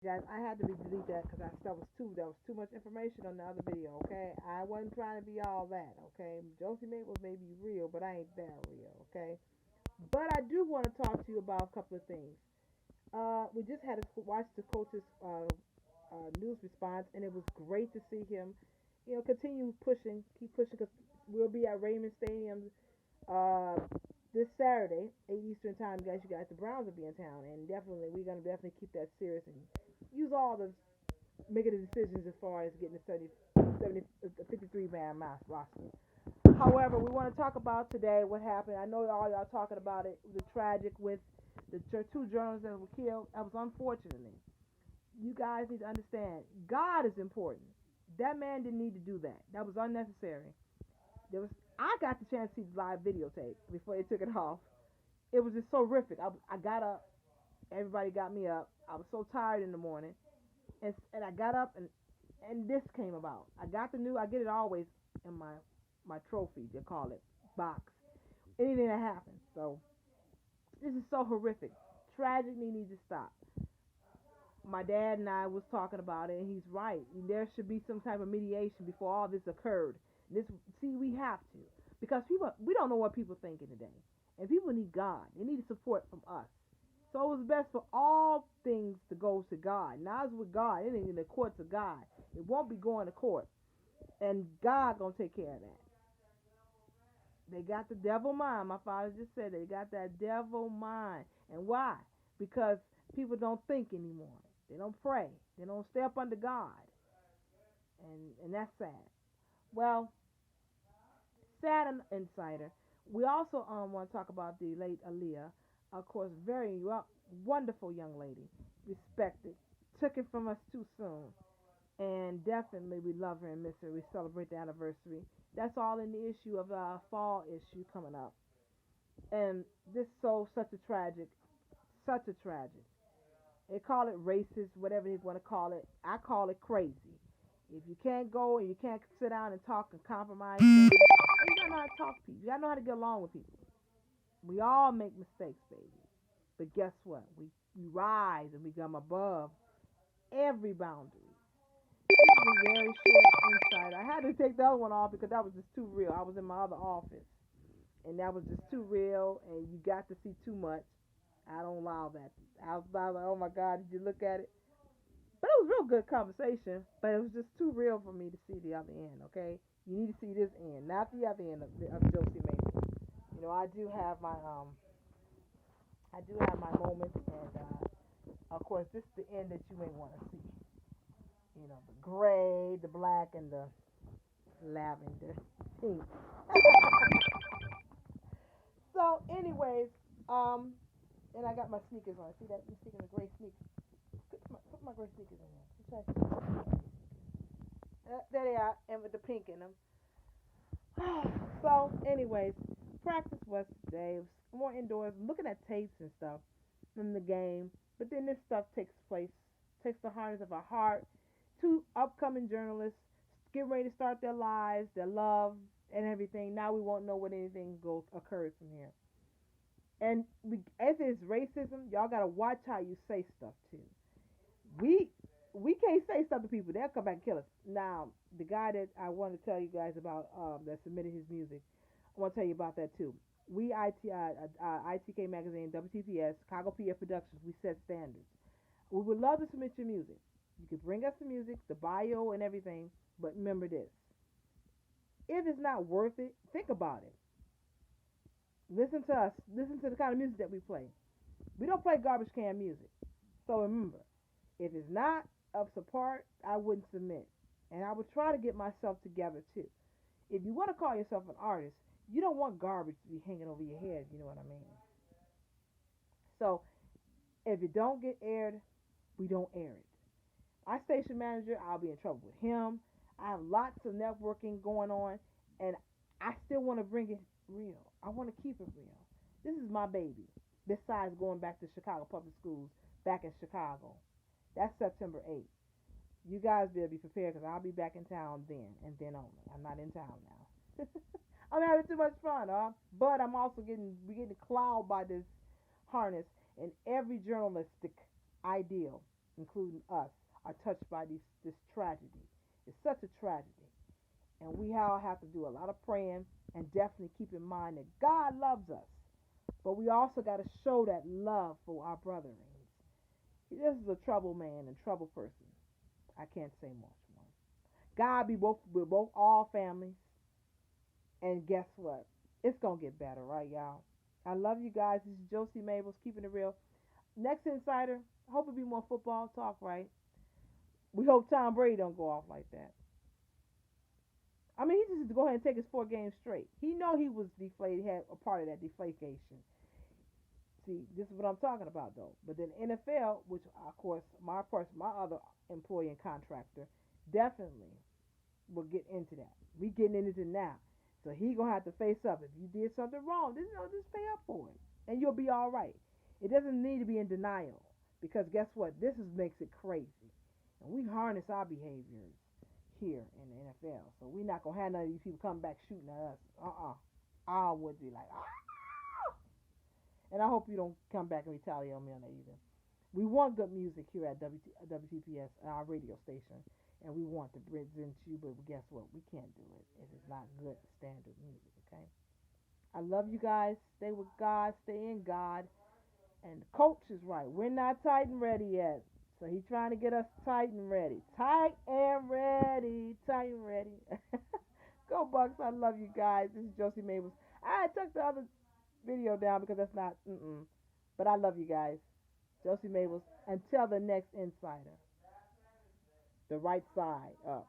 Guys, I had to delete that because that was too much information on the other video. Okay, I wasn't trying to be all that. Okay, Josie Maples may be real, but I ain't that real. Okay, but I do want to talk to you about a couple of things. We just had to watch the coach's news response, and it was great to see him. Continue pushing, keep pushing, because we'll be at Raymond Stadium uh, this Saturday, 8 Eastern time, guys. You guys, the Browns will be in town, and definitely we're gonna definitely keep that serious and use all the making the decisions as far as getting the 53 man mass roster. However, we want to talk about today what happened. I know all y'all talking about it, the tragic with the two journalists that were killed. That was unfortunately. You guys need to understand, God is important. That man didn't need to do that. That was unnecessary. There was I got the chance to see the live videotape before they took it off. It was just so horrific. I got up. Everybody got me up. I was so tired in the morning, and I got up and this came about. I got the new. I get it always in my trophy. They call it box. Anything that happens. So this is so horrific. Tragedy needs to stop. My dad and I was talking about it, and he's right. There should be some type of mediation before all this occurred. This, see, we have to, because people, we don't know what people thinking today, and people need God. They need support from us. So it was best for all things to go to God. Now it's with God. It ain't in the courts of God. It won't be going to court, and God gonna take care of that. They got the devil mind. My father just said they got that devil mind. And why? Because people don't think anymore. They don't pray. They don't stay up under God. And that's sad. Well, sad and insider. We also want to talk about the late Aaliyah. Of course, very wonderful young lady. Respected. Took it from us too soon. And definitely we love her and miss her. We celebrate the anniversary. That's all in the issue of fall issue coming up. And this so such a tragic, such a tragic. They call it racist, whatever they want to call it. I call it crazy. If you can't go and you can't sit down and talk and compromise things, you gotta know how to talk to people. You gotta know how to get along with people. We all make mistakes, baby. But guess what? We rise and we come above every boundary. This is a very short insight. I had to take the other one off because that was just too real. I was in my other office and that was just too real, and you got to see too much. I don't allow that. I was like, oh my God, did you look at it? But it was real good conversation, but it was just too real for me to see the other end, okay? You need to see this end, not the other end of Josie Maple. I do have my moments, and of course, this is the end that you may want to see. The gray, the black, and the lavender pink. So, anyways, um, and I got my sneakers on. See that? You see the gray sneakers? Put my gray sneakers in there. There they are, and with the pink in them. So, anyways, practice was today. It was more indoors, looking at tapes and stuff from the game. But then this stuff takes the hardness of our heart. Two upcoming journalists getting ready to start their lives, their love, and everything. Now we won't know what anything goes occurs from here. And as is racism, y'all gotta watch how you say stuff too. We we can't say stuff to people; they'll come back and kill us. Now, the guy that I want to tell you guys about that submitted his music, I want to tell you about that too. We ITK Magazine, WTPS, Chicago PF Productions, we set standards. We would love to submit your music. You could bring us the music, the bio, and everything. But remember this: if it's not worth it, think about it. Listen to us. Listen to the kind of music that we play. We don't play garbage can music. So remember, if it's not of support, I wouldn't submit. And I would try to get myself together too. If you want to call yourself an artist, you don't want garbage to be hanging over your head, you know what I mean? So if it don't get aired, we don't air it. Our station manager, I'll be in trouble with him. I have lots of networking going on, and I still want to bring it real. I want to keep it real. This is my baby. Besides going back to Chicago Public Schools back in Chicago, that's September 8th. You guys better be prepared because I'll be back in town then and then only. I'm not in town now. I'm having too much fun, but I'm also getting clouded by this harness and every journalistic ideal. including us, are touched by this tragedy. It's such a tragedy. And we all have to do a lot of praying and definitely keep in mind that God loves us. But we also got to show that love for our brethren. This is a trouble man and trouble person. I can't say much more. God be both with both all families. And guess what? It's gonna get better, right, y'all? I love you guys. This is Josie Mabels, keeping it real. Next Insider, hope it be more football talk, right? We hope Tom Brady don't go off like that. I mean, he just go ahead and take his 4 games straight. He know he was deflated, had a part of that deflation. See, this is what I'm talking about, though. But then NFL, which of course my other employee and contractor, definitely will get into that. We getting into it now, so he gonna have to face up. If you did something wrong, just pay up for it, and you'll be all right. It doesn't need to be in denial because guess what? This is makes it crazy, and we harness our behaviors here in the NFL. So we're not gonna have none of these people come back shooting at us. I would be like, and I hope you don't come back and retaliate on me on that either. We want good music here at WTPS, our radio station, and we want to present you, but guess what? We can't do it if it's not good standard music, okay? I love you guys. Stay with God, stay in God. And the coach is right. We're not tight and ready yet. So he's trying to get us tight and ready. Tight and ready. Tight and ready. Go Bucks. I love you guys. This is Josie Mabels. I took the other video down because that's not, but I love you guys. Josie Mabels. Until the next Insider. The right side up.